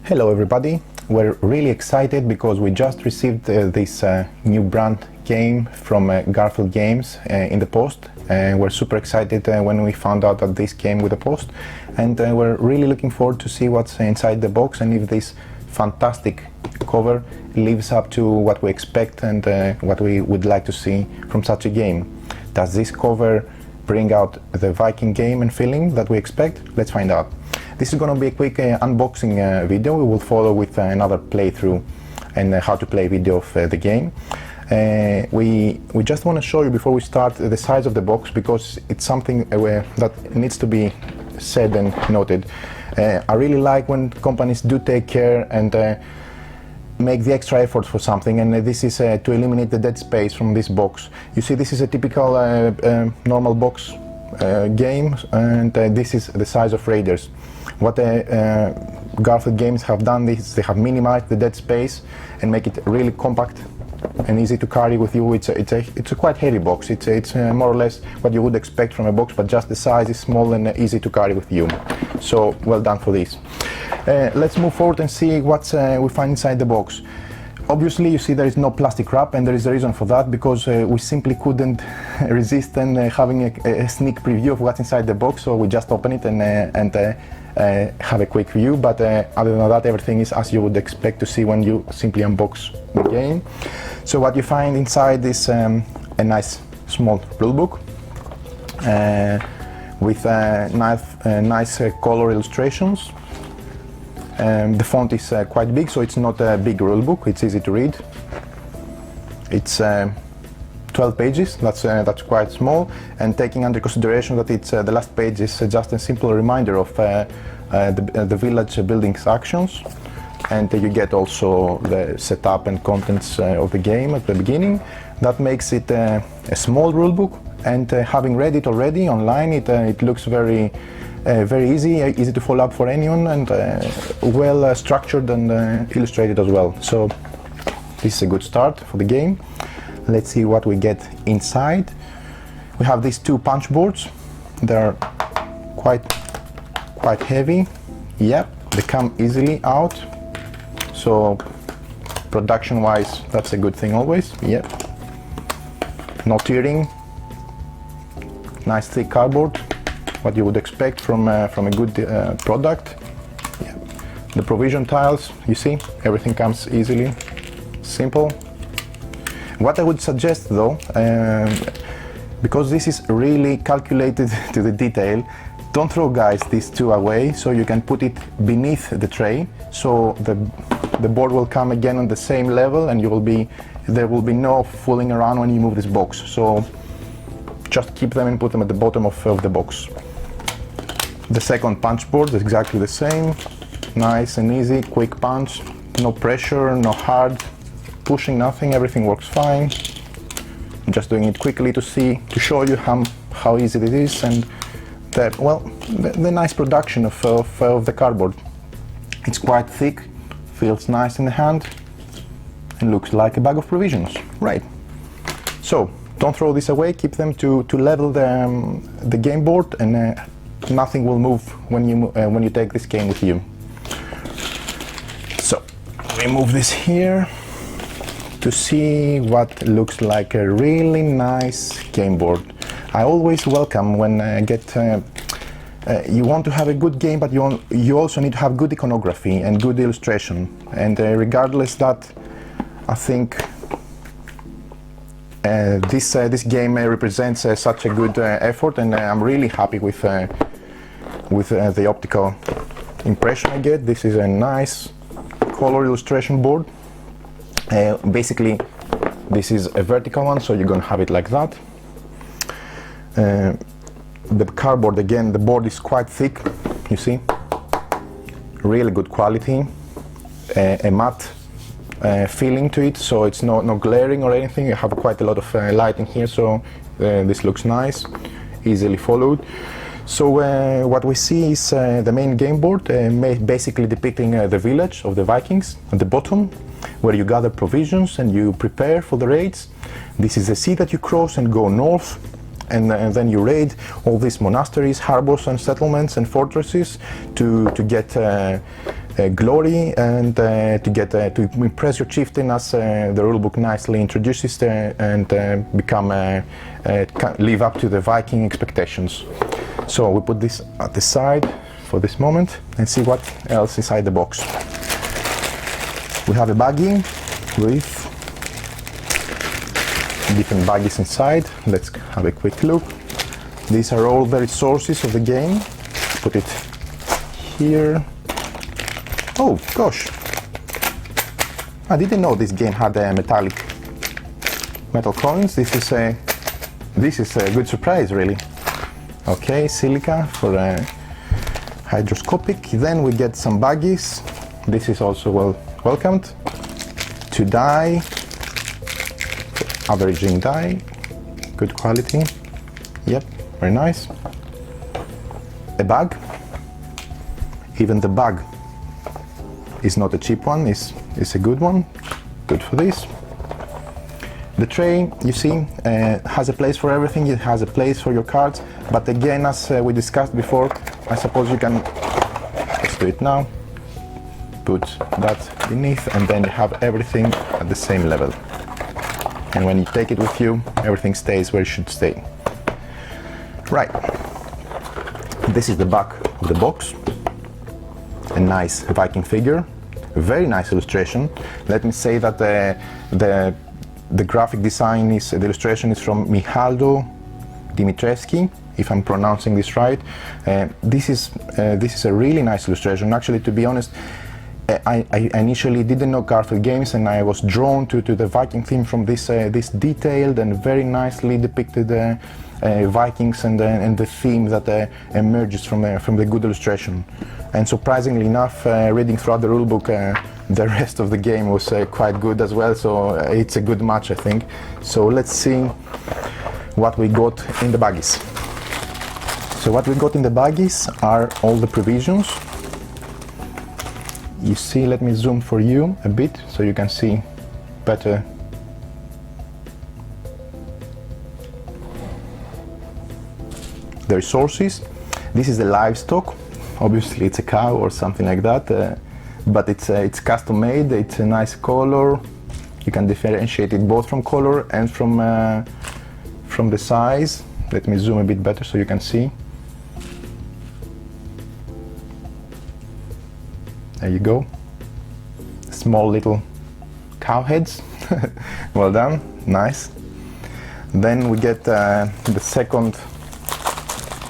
Hello everybody, we're really excited because we just received this new brand game from Garfield Games in the post. We're super excited when we found out that this came with the post, and we're really looking forward to see what's inside the box and if this fantastic cover lives up to what we expect and what we would like to see from such a game. Does this cover bring out the Viking game and feeling that we expect? Let's find out. This is going to be a quick unboxing video. We will follow with another playthrough and how to play video of the game. We just want to show you before we start the size of the box, because it's something that needs to be said and noted. I really like when companies do take care and make the extra effort for something, and this is to eliminate the dead space from this box. You see, this is a typical normal box game, and this is the size of Raiders. What Garfield Games have done is they have minimized the dead space and make it really compact and easy to carry with you. It's a quite heavy box. It's more or less what you would expect from a box, but just the size is small and easy to carry with you. So well done for this. Let's move forward and see what we find inside the box. Obviously, you see there is no plastic wrap, and there is a reason for that, because we simply couldn't resist having a sneak preview of what's inside the box, so we just open it and have a quick view. But other than that, everything is as you would expect to see when you simply unbox the game. So what you find inside is a nice small rulebook with nice color illustrations. The font is quite big, so it's not a big rule book. It's easy to read. It's 12 pages. That's quite small, and taking under consideration that it's the last page is just a simple reminder of the village building actions, and you get also the setup and contents of the game at the beginning. That makes it a small rule book, and having read it already online, it looks very easy to follow up for anyone, and well structured and illustrated as well. So this is a good start for the game. Let's see what we get inside. We have these two punch boards. They're quite heavy. Yep, they come easily out. So production wise, that's a good thing always. Yep. No tearing. Nice thick cardboard. What you would expect from a good product. Yeah. The provision tiles, you see, everything comes easily, simple. What I would suggest though, because this is really calculated to the detail, don't throw, guys, these two away, so you can put it beneath the tray, so the board will come again on the same level, and there will be no fooling around when you move this box. So just keep them and put them at the bottom of the box. The second punch board is exactly the same. Nice and easy, quick punch, no pressure, no hard pushing, nothing, everything works fine. I'm just doing it quickly to show you how easy it is, and the nice production of the cardboard. It's quite thick, feels nice in the hand, and looks like a bag of provisions. Right. So don't throw this away, keep them to level the game board, and nothing will move when you take this game with you. So we move this here to see what looks like a really nice game board. I always welcome when I get you want to have a good game, but you also need to have good iconography and good illustration, and regardless that, I think this game represents such a good effort, and I'm really happy with the optical impression I get. This is a nice color illustration board. Basically, this is a vertical one, so you're going to have it like that. The cardboard, again, the board is quite thick, you see. Really good quality. A matte feeling to it, so it's no glaring or anything. You have quite a lot of light in here, so this looks nice, easily followed. So what we see is the main game board, basically depicting the village of the Vikings at the bottom, where you gather provisions and you prepare for the raids. This is the sea that you cross and go north, and then you raid all these monasteries, harbors and settlements and fortresses to get glory and to get to impress your chieftain, as the rulebook nicely introduces, and become live up to the Viking expectations. So we put this at the side for this moment and see what else inside the box. We have a baggie with different baggies inside. Let's have a quick look. These are all the resources of the game. Put it here. Oh gosh, I didn't know this game had metal coins. This is a good surprise, really. Okay, silica for hydroscopic. Then we get some baggies. This is also well welcomed. To dye, averaging dye, good quality. Yep, very nice. A bag. Even the bag is not a cheap one, is a good one, good for this. The tray, you see, has a place for everything. It has a place for your cards, but again, as we discussed before, I suppose you can, let's do it now, put that beneath, and then you have everything at the same level. And when you take it with you, everything stays where it should stay. Right, this is the back of the box. A nice Viking figure, very nice illustration. Let me say that the graphic design is, the illustration is from Mihaldo Dimitrescu, if I'm pronouncing this right. This is a really nice illustration. Actually, to be honest, I initially didn't know Garfield games, and I was drawn to the Viking theme from this detailed and very nicely depicted Vikings and the theme that emerges from the good illustration. And surprisingly enough, reading throughout the rulebook, the rest of the game was quite good as well, so it's a good match, I think. So let's see what we got in the baggies. So what we got in the baggies are all the provisions. You see, let me zoom for you a bit so you can see better. The resources. This is the livestock. Obviously it's a cow or something like that, but it's custom made. It's a nice color. You can differentiate it both from color and from the size. Let me zoom a bit better so you can see. There you go. Small little cow heads. Well done, nice. Then we get the second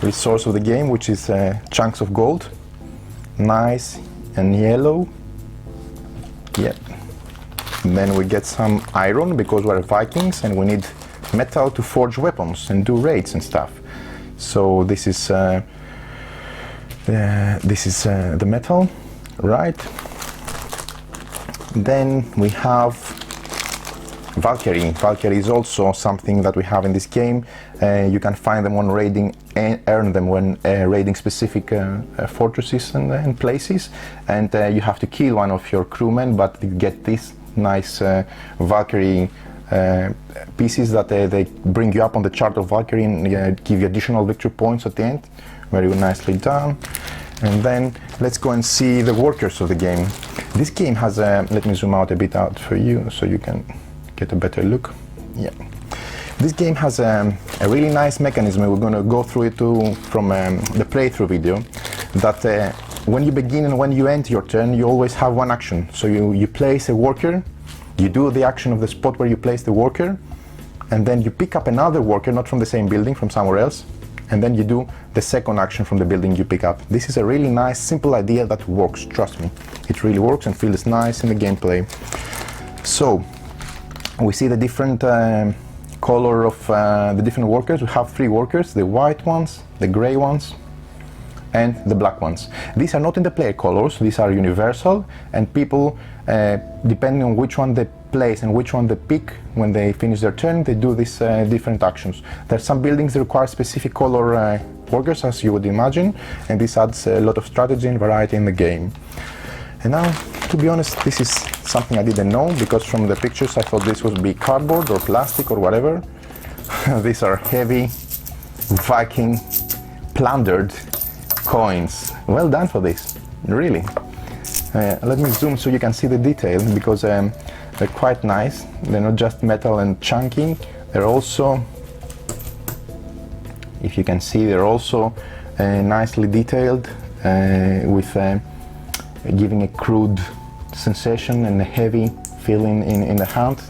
resource of the game, which is chunks of gold, nice and yellow. Yep. And then we get some iron, because we're Vikings and we need metal to forge weapons and do raids and stuff. So this is the metal, right? Then we have Valkyrie. Valkyrie is also something that we have in this game. You can find them when raiding and earn them when raiding specific fortresses and places. And you have to kill one of your crewmen, but you get these nice Valkyrie pieces that they bring you up on the chart of Valkyrie and give you additional victory points at the end. Very nicely done. And then let's go and see the workers of the game. This game has let me zoom out a bit out for you so you can get a better look. Yeah. This game has a really nice mechanism. We're going to go through it too from the playthrough video, that when you begin and when you end your turn, you always have one action. So you place a worker, you do the action of the spot where you place the worker, and then you pick up another worker, not from the same building, from somewhere else, and then you do the second action from the building you pick up. This is a really nice, simple idea that works, trust me. It really works and feels nice in the gameplay. So, we see the different color of the different workers. We have 3 workers, the white ones, the gray ones, and the black ones. These are not in the player colors, these are universal, and people, depending on which one they place and which one they pick, when they finish their turn, they do these different actions. There are some buildings that require specific color workers, as you would imagine, and this adds a lot of strategy and variety in the game. And now, to be honest, this is something I didn't know, because from the pictures I thought this would be cardboard or plastic or whatever. These are heavy Viking plundered coins. Well done for this, really. Let me zoom so you can see the detail, because they're quite nice. They're not just metal and chunky, they're also, if you can see, they're also nicely detailed, with giving a crude sensation and a heavy feeling in the hand.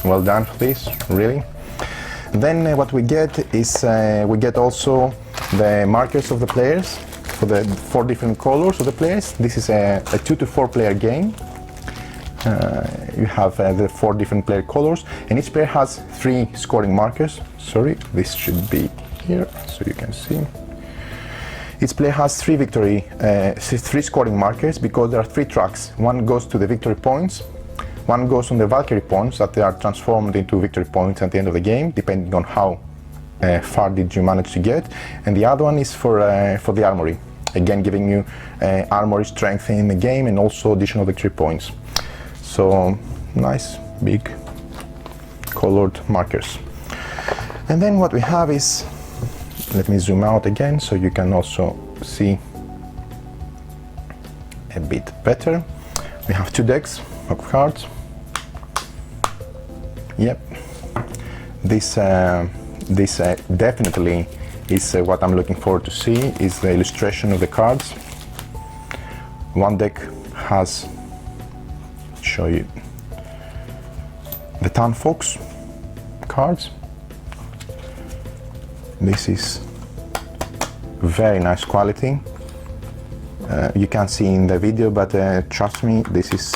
Well done for this, really. Then what we get is we get also the markers of the players for the 4 different colors of the players. This is a 2 to 4 player game. You have the 4 different player colors, and each player has 3 scoring markers. Sorry, this should be here so you can see. Each player has 3 scoring markers, because there are 3 tracks. One goes to the victory points, one goes on the Valkyrie points that they are transformed into victory points at the end of the game, depending on how far did you manage to get, and the other one is for the armory, again giving you armory strength in the game and also additional victory points. So nice big colored markers. And then what we have is, let me zoom out again so you can also see a bit better. We have 2 decks of cards. Yep, this definitely is what I'm looking forward to see, is the illustration of the cards. One deck has, show you, the Town Fox cards. This is very nice quality. You can't see in the video, but trust me, this is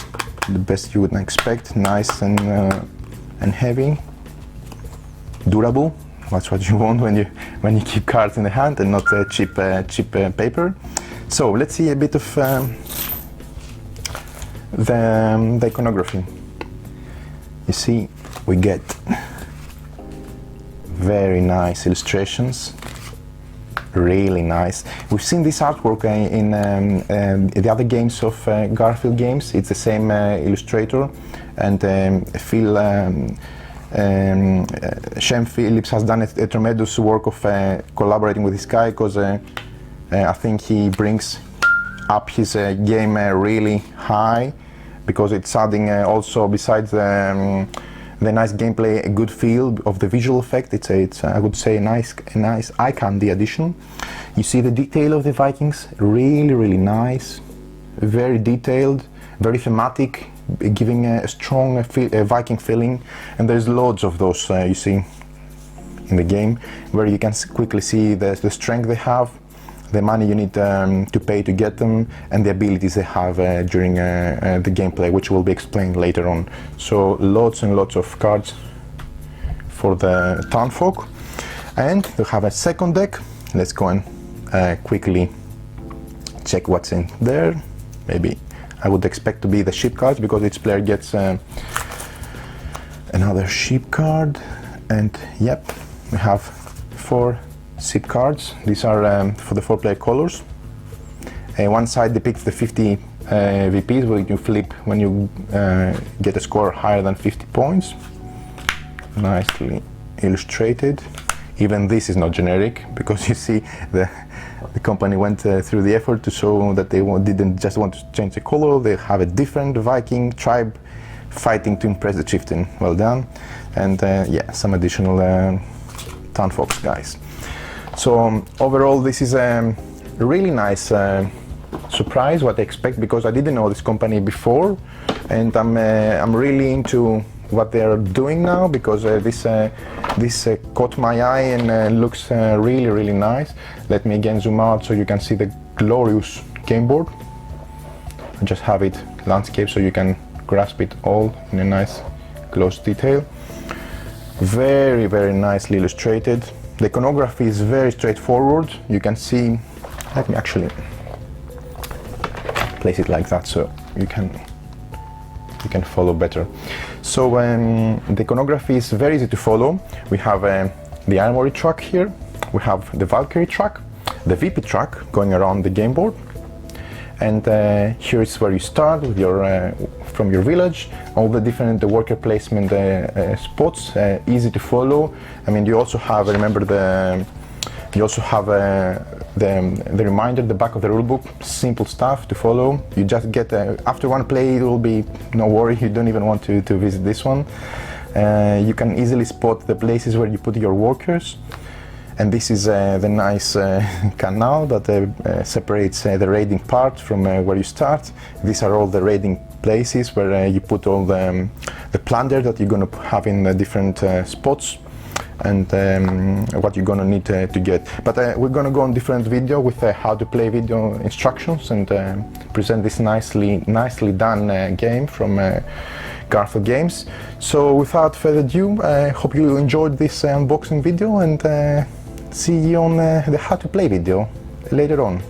the best you would expect. Nice and heavy, durable. That's what you want when you keep cards in the hand, and not cheap paper. So let's see a bit of the iconography. You see, we get very nice illustrations, really nice. We've seen this artwork in the other games of Garfield games. It's the same illustrator, and Shem Phillips has done a tremendous work of collaborating with this guy, because I think he brings up his game really high, because it's adding also, besides the nice gameplay, a good feel of the visual effect. It's I would say a nice eye candy addition. You see the detail of the Vikings, really nice, very detailed, very thematic, giving a strong Viking feeling. And there's loads of those you see in the game, where you can quickly see the strength they have, the money you need to pay to get them, and the abilities they have during the gameplay, which will be explained later on. So lots and lots of cards for the Townfolk. And we have a second deck. Let's go and quickly check what's in there. Maybe I would expect to be the ship cards, because each player gets another ship card. And yep, we have 4 ship cards. These are for the 4 player colors. One side depicts the 50 VPs, where you flip when you get a score higher than 50 points. Nicely illustrated. Even this is not generic, because you see the company went through the effort to show that they didn't just want to change the color, they have a different Viking tribe fighting to impress the chieftain. Well done. And yeah, some additional Town Fox guys. So overall, this is a really nice surprise, what I expect, because I didn't know this company before, and I'm really into what they are doing now, because this caught my eye and looks really nice. Let me again zoom out so you can see the glorious game board. I just have it landscape so you can grasp it all in a nice close detail. Very nicely illustrated. The iconography is very straightforward. You can see, let me actually place it like that so you can follow better. So the iconography is very easy to follow. We have the armory track here, we have the Valkyrie track, the VP track going around the game board, and here is where you start with your from your village, all the different worker placement spots, easy to follow. I mean, you also have, remember, you also have the reminder, the back of the rulebook, simple stuff to follow. You just get, after one play it will be no worry, you don't even want to visit this one. You can easily spot the places where you put your workers. And this is the nice canal that separates the raiding part from where you start. These are all the raiding places where you put all the plunder that you're going to have in the different spots, and what you're going to need to get. But we're going to go on different video with how to play video instructions and present this nicely done game from Garfield Games. So without further ado, I hope you enjoyed this unboxing video, and see you on the how to play video later on.